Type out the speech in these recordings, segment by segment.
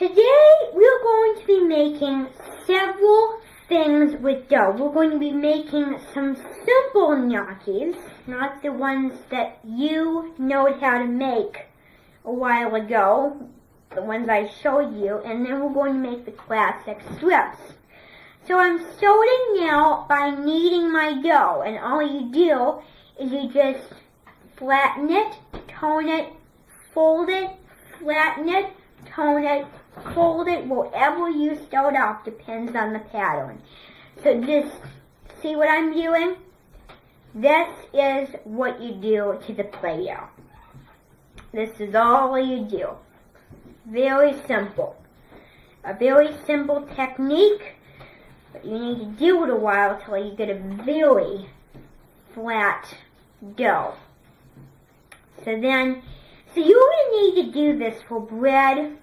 Today we're going to be making several things with dough. We're going to be making some simple gnocchis, not the ones that you know how to make a while ago, the ones I showed you, and then we're going to make the classic strips. So I'm starting now by kneading my dough, and all you do is you just flatten it, tone it, fold it, flatten it, tone it, fold it, wherever you start off, depends on the pattern. So just see what I'm doing? This is what you do to the Play-Doh. This is all you do. Very simple. A very simple technique, but you need to do it a while till you get a very flat dough. So you're going to need to do this for bread,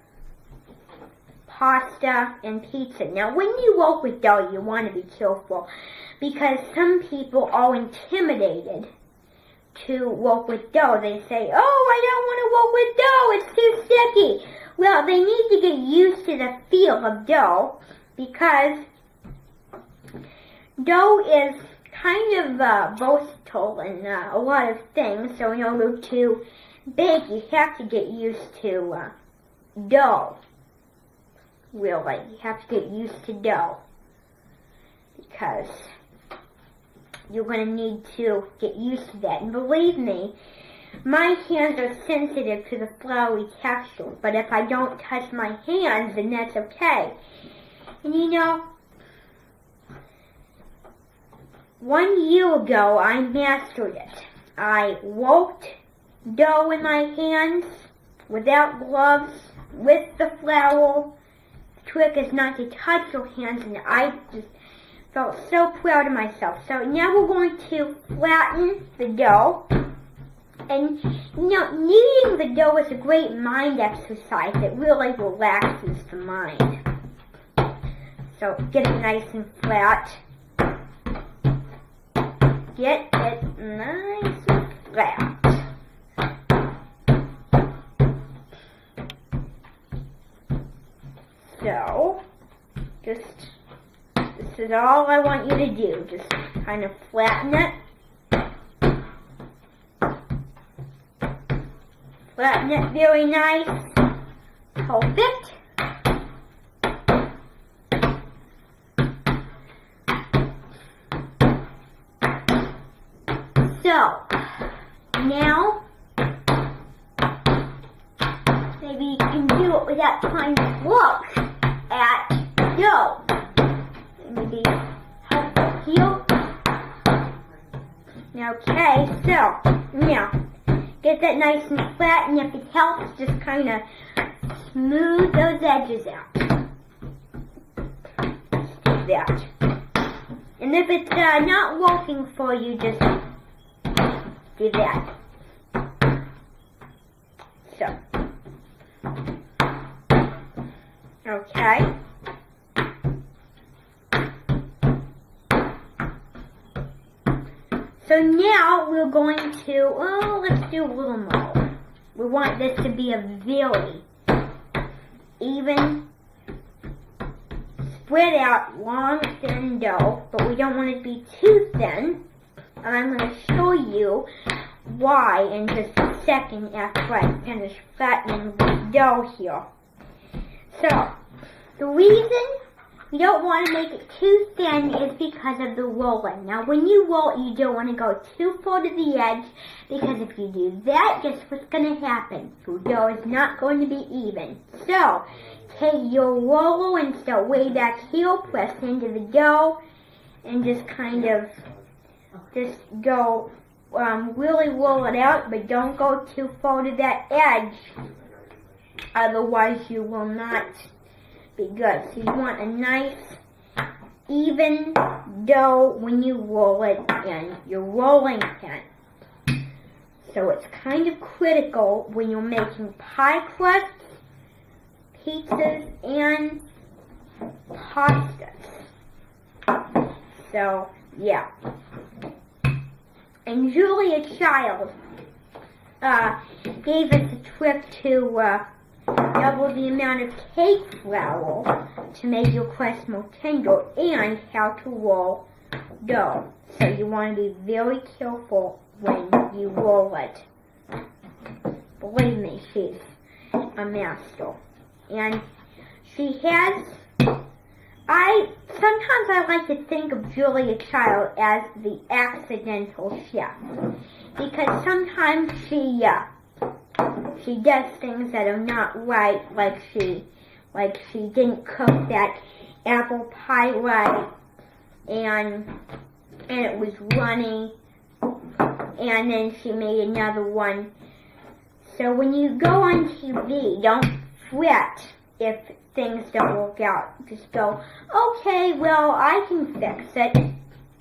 pasta, and pizza. Now, when you work with dough, you want to be careful because some people are intimidated to work with dough. They say, oh, I don't want to work with dough, it's too sticky. Well, they need to get used to the feel of dough because dough is kind of versatile in a lot of things. So in order to bake, you have to get used to dough. Really, you have to get used to dough because you're going to need to get used to that. And believe me, my hands are sensitive to the floury texture, but if I don't touch my hands, then that's okay. And you know, 1 year ago, I mastered it. I worked dough in my hands, without gloves, with the flour. The trick is not to touch your hands, and I just felt so proud of myself. So now we're going to flatten the dough. And, you know, kneading the dough is a great mind exercise. It really relaxes the mind. So get it nice and flat. Get it nice and flat. So, this is all I want you to do. Just kind of flatten it. Flatten it very nice. Perfect. So, now, maybe you can do it without trying to look at dough. Maybe helpful here. Okay, so, now, get that nice and flat, and if it helps, just kind of smooth those edges out. Just do that. And if it's not working for you, just do that. So. Okay. So now we're going to, let's do a little more. We want this to be a very even, spread out, long, thin dough, but we don't want it to be too thin. And I'm going to show you why in just a second after I finish flattening the dough here. So, the reason you don't want to make it too thin is because of the rolling. Now, when you roll, you don't want to go too far to the edge, because if you do that, guess what's going to happen? Your dough is not going to be even. So, take your roller and start way back here, press into the dough, and just kind of just go, really roll it out, but don't go too far to that edge. Otherwise, you will not be good. So you want a nice, even dough when you roll it in your rolling pin. So it's kind of critical when you're making pie crusts, pizzas, and pastas. So, yeah. And Julia Child gave us a trick to double the amount of cake flour to make your crust more tender, and how to roll dough. So you want to be very careful when you roll it. Believe me, she's a master. And she has, sometimes I like to think of Julia Child as the accidental chef. Because sometimes she does things that are not right, like she didn't cook that apple pie right, and it was runny, and then she made another one. So when you go on TV, don't fret if things don't work out. Just go, okay, well, I can fix it.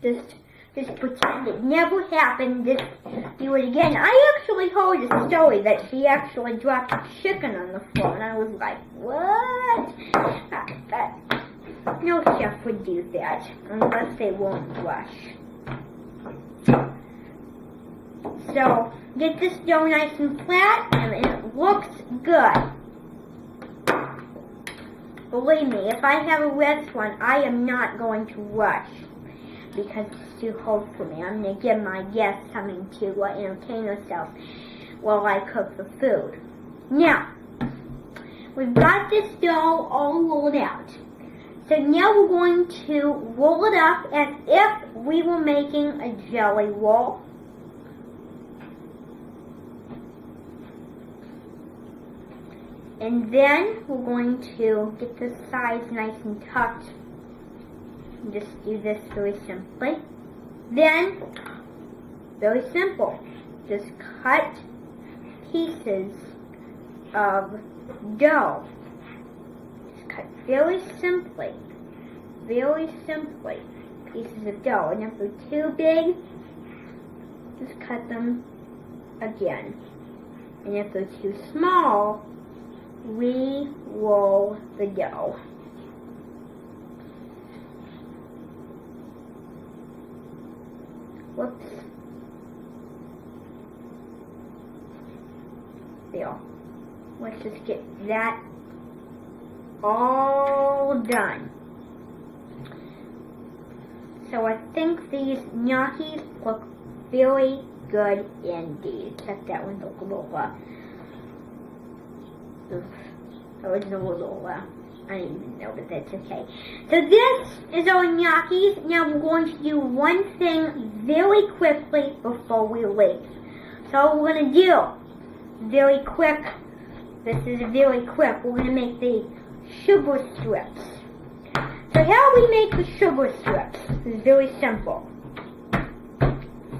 Just pretend it never happened. Just do it again. I actually heard a story that she actually dropped a chicken on the floor, and I was like, what? No chef would do that unless they won't rush. So get this dough nice and flat, and it looks good. Believe me, if I have a restaurant, I am not going to rush because it's too hard for me. I'm going to give my guests something to entertain themselves while I cook the food. Now, we've got this dough all rolled out. So now we're going to roll it up as if we were making a jelly roll. And then we're going to get the sides nice and tucked. And just do this very simply. Then, very simple, just cut pieces of dough. Just cut very simply, pieces of dough. And if they're too big, just cut them again. And if they're too small, re-roll the dough. Whoops. There. Let's just get that all done. So I think these gnocchis look very good indeed. Except that one's a little, I didn't even know, but that's okay. So this is our gnocchis. Now we're going to do one thing very quickly before we leave. So we're going to do very quick. This is very quick. We're going to make the sugar strips. So how we make the sugar strips is very simple.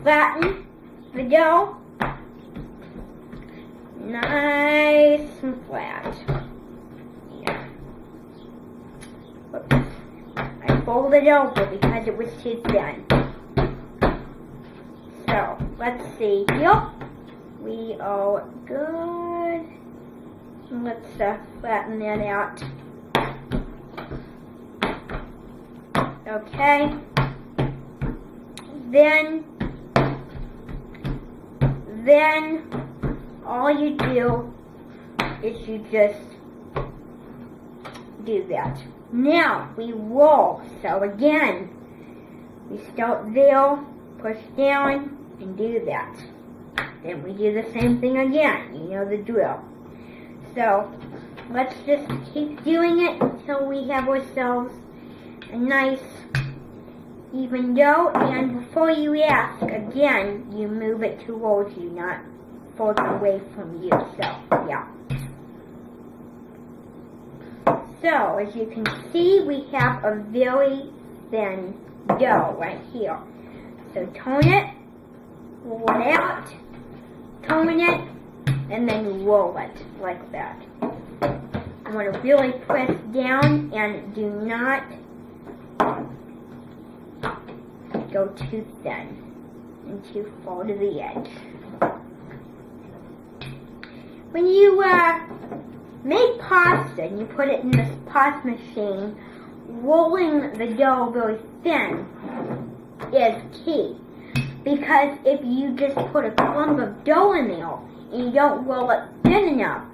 Flatten the dough nice and flat. Yeah. Whoops. I folded it over because it was too thin. So let's see here. We are good. Let's flatten that out. Okay. Then all you do is you just do that. Now we roll. So again, we start there, push down, and do that. Then we do the same thing again. You know the drill. So let's just keep doing it until we have ourselves a nice even dough. And before you ask, again, you move it towards you, not further away from you. So, yeah. So, as you can see, we have a very thin dough right here. So, turn it, roll it out, turn it, and then roll it like that. I want to really press down and do not go too thin and too far to the edge. When you make pasta and you put it in this pasta machine, rolling the dough very thin is key. Because if you just put a clump of dough in there and you don't roll it thin enough,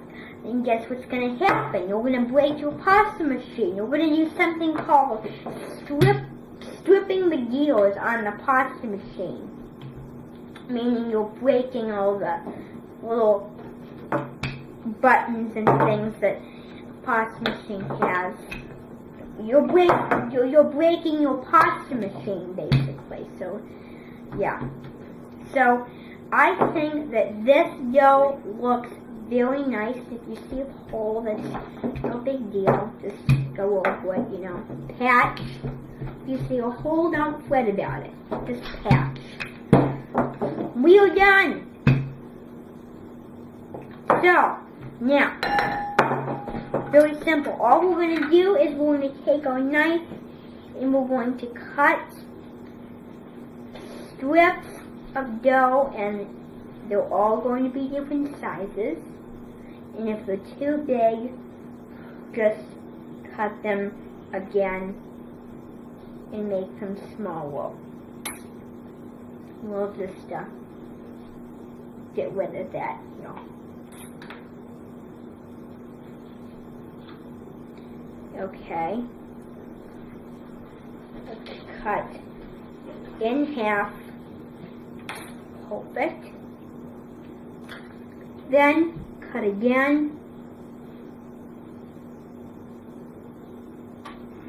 And guess what's going to happen? You're going to break your pasta machine. You're going to use something called stripping the gears on the pasta machine. Meaning you're breaking all the little buttons and things that a pasta machine has. You're breaking your pasta machine, basically. So, yeah. So, I think that this dough looks very nice. If you see a hole, that's no big deal. Just go over it, you know. Patch. If you see a hole, don't fret about it. Just patch. We are done. So, now, very simple. All we're going to do is we're going to take our knife and we're going to cut strips of dough, and they're all going to be different sizes. And if they're too big, just cut them again and make them smaller. We'll just get rid of that, you know. Okay. Let's cut in half. Perfect. Then cut again.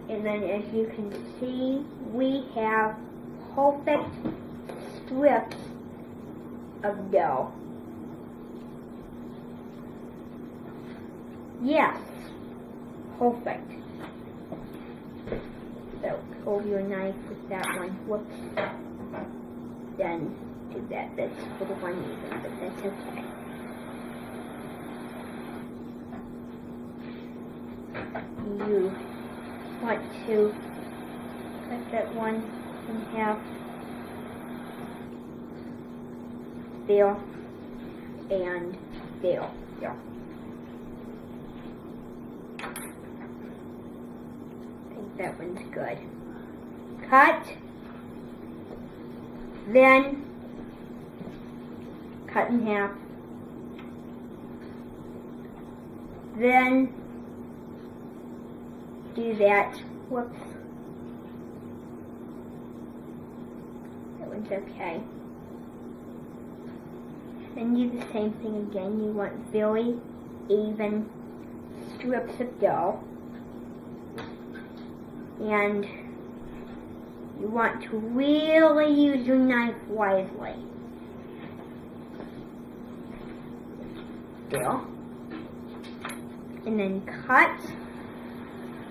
And then as you can see, we have perfect strips of dough. Yes, perfect. So hold your knife with that one. Whoops. Then do that. That's for the one even, but that's okay. You want to cut that one in half. There and there. Yeah. I think that one's good. Cut. Then cut in half. Then do that. Whoops. That one's okay. Then do the same thing again. You want very even strips of dough. And you want to really use your knife wisely. There. And then cut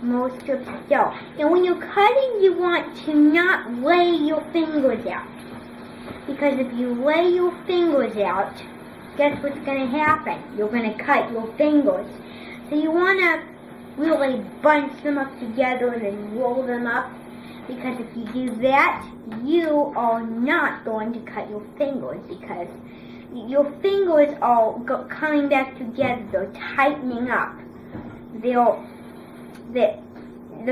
more strips of dough. And when you're cutting, you want to not lay your fingers out. Because if you lay your fingers out, guess what's going to happen? You're going to cut your fingers. So you want to really bunch them up together and then roll them up. Because if you do that, you are not going to cut your fingers. Because your fingers are coming back together. They're tightening up. They're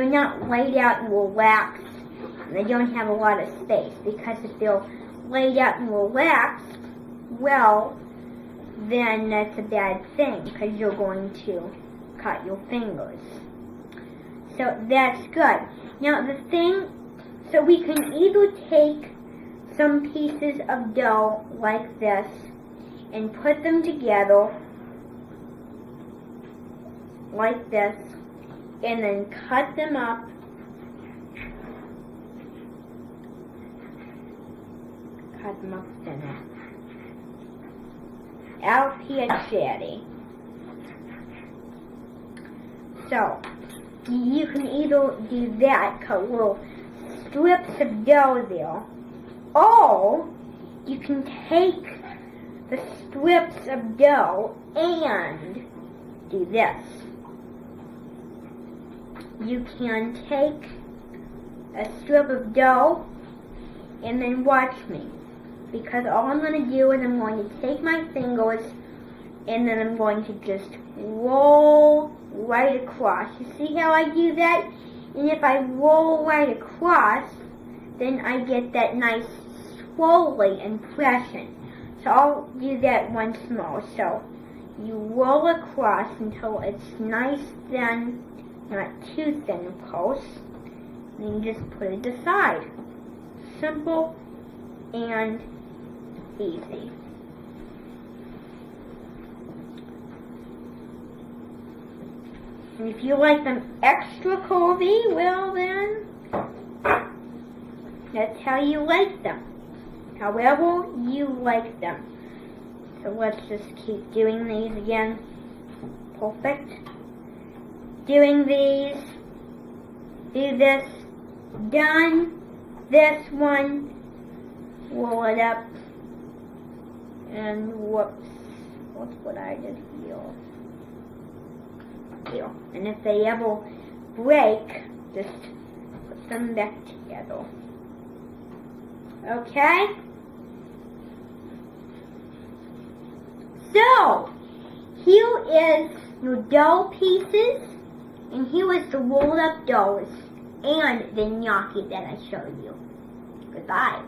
not laid out and relaxed. And they don't have a lot of space. Because if they're laid out and relaxed, well, then that's a bad thing because you're going to cut your fingers. So that's good. Now the thing, so we can either take some pieces of dough like this and put them together like this and then cut them up thinner. Al piacere. So, you can either do that, cut little strips of dough there, or you can take the strips of dough and do this. You can take a strip of dough and then watch me. Because all I'm going to do is I'm going to take my fingers and then I'm going to just roll right across. You see how I do that? And if I roll right across, then I get that nice swirly impression. So I'll do that once more. So you roll across until it's nice thin, not too thin, of course. And you just put it aside. Simple and easy. And if you like them extra curvy, well then, that's how you like them. However you like them. So let's just keep doing these again. Perfect. Doing these. Do this. Done. This one. Roll it up. And whoops. What's what I did here? Here. And if they ever break, just put them back together. Okay? So, here is your dough pieces, and here is the rolled up doughs, and the gnocchi that I showed you. Goodbye.